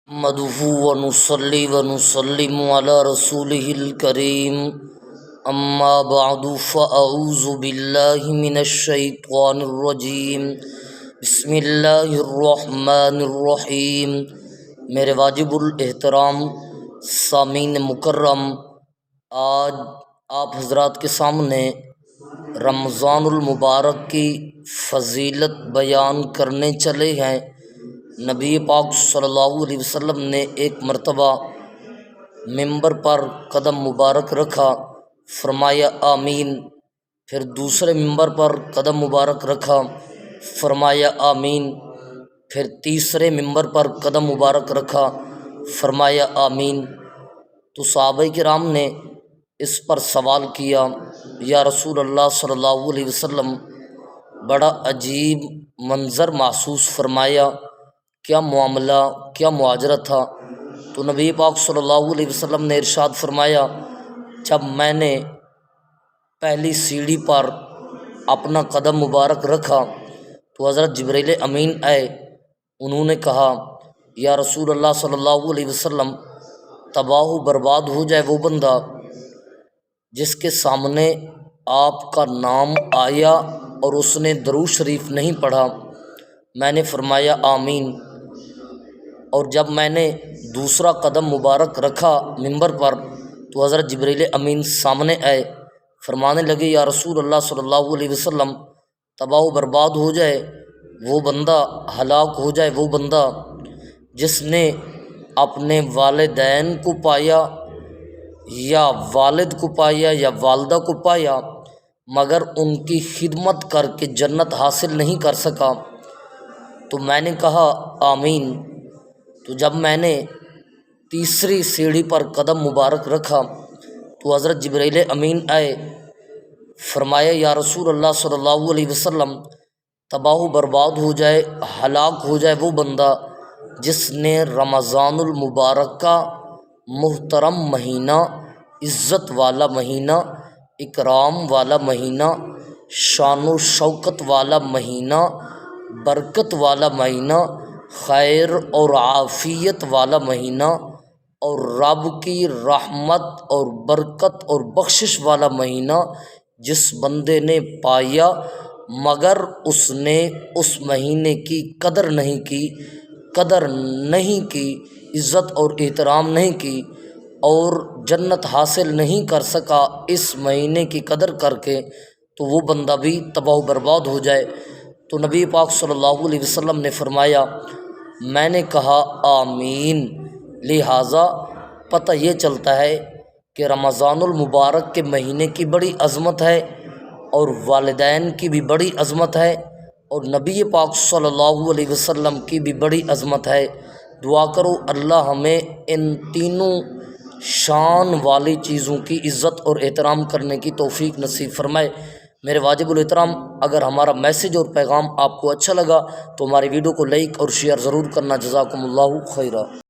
نحمده ونصلي ونسلم على رسوله الكريم اما بعد فاعوذ بالله من الشيطان الرجيم بسم اللہ الرحمن الرحیم۔ میرے واجب الاحترام سامعین مکرم، آج آپ حضرات کے سامنے رمضان المبارک کی فضیلت بیان کرنے چلے ہیں۔ نبی پاک صلی اللہ علیہ وسلم نے ایک مرتبہ ممبر پر قدم مبارک رکھا، فرمایا آمین۔ پھر دوسرے ممبر پر قدم مبارک رکھا، فرمایا آمین۔ پھر تیسرے ممبر پر قدم مبارک رکھا، فرمایا آمین۔ تو صحابہ کرام نے اس پر سوال کیا، یا رسول اللہ صلی اللہ علیہ وسلم، بڑا عجیب منظر محسوس فرمایا، کیا معاملہ، کیا ماجرا تھا؟ تو نبی پاک صلی اللہ علیہ وسلم نے ارشاد فرمایا، جب میں نے پہلی سیڑھی پر اپنا قدم مبارک رکھا تو حضرت جبریل امین آئے۔ انہوں نے کہا، یا رسول اللہ صلی اللہ علیہ وسلم، تباہ و برباد ہو جائے وہ بندہ جس کے سامنے آپ کا نام آیا اور اس نے درود شریف نہیں پڑھا۔ میں نے فرمایا آمین۔ اور جب میں نے دوسرا قدم مبارک رکھا ممبر پر تو حضرت جبریل امین سامنے آئے، فرمانے لگے، یا رسول اللہ صلی اللہ علیہ وسلم، تباہ و برباد ہو جائے وہ بندہ، ہلاک ہو جائے وہ بندہ جس نے اپنے والدین کو پایا یا والد کو پایا یا والدہ کو پایا مگر ان کی خدمت کر کے جنت حاصل نہیں کر سکا۔ تو میں نے کہا آمین۔ تو جب میں نے تیسری سیڑھی پر قدم مبارک رکھا تو حضرت جبریل امین آئے، فرمایا، یا رسول اللہ صلی اللہ علیہ وسلم، تباہ و برباد ہو جائے، ہلاک ہو جائے وہ بندہ جس نے رمضان المبارک کا محترم مہینہ، عزت والا مہینہ، اکرام والا مہینہ، شان و شوکت والا مہینہ، برکت والا مہینہ، خیر اور عافیت والا مہینہ اور رب کی رحمت اور برکت اور بخشش والا مہینہ جس بندے نے پایا مگر اس نے اس مہینے کی قدر نہیں کی، عزت اور احترام نہیں کی اور جنت حاصل نہیں کر سکا اس مہینے کی قدر کر کے، تو وہ بندہ بھی تباہ و برباد ہو جائے۔ تو نبی پاک صلی اللہ علیہ وسلم نے فرمایا، میں نے کہا آمین۔ لہٰذا پتہ یہ چلتا ہے کہ رمضان المبارک کے مہینے کی بڑی عظمت ہے اور والدین کی بھی بڑی عظمت ہے اور نبی پاک صلی اللہ علیہ وسلم کی بھی بڑی عظمت ہے۔ دعا کرو اللہ ہمیں ان تینوں شان والی چیزوں کی عزت اور احترام کرنے کی توفیق نصیب فرمائے۔ میرے واجب الاحترام، اگر ہمارا میسیج اور پیغام آپ کو اچھا لگا تو ہماری ویڈیو کو لائک اور شیئر ضرور کرنا۔ جزاکم اللہ خیرہ۔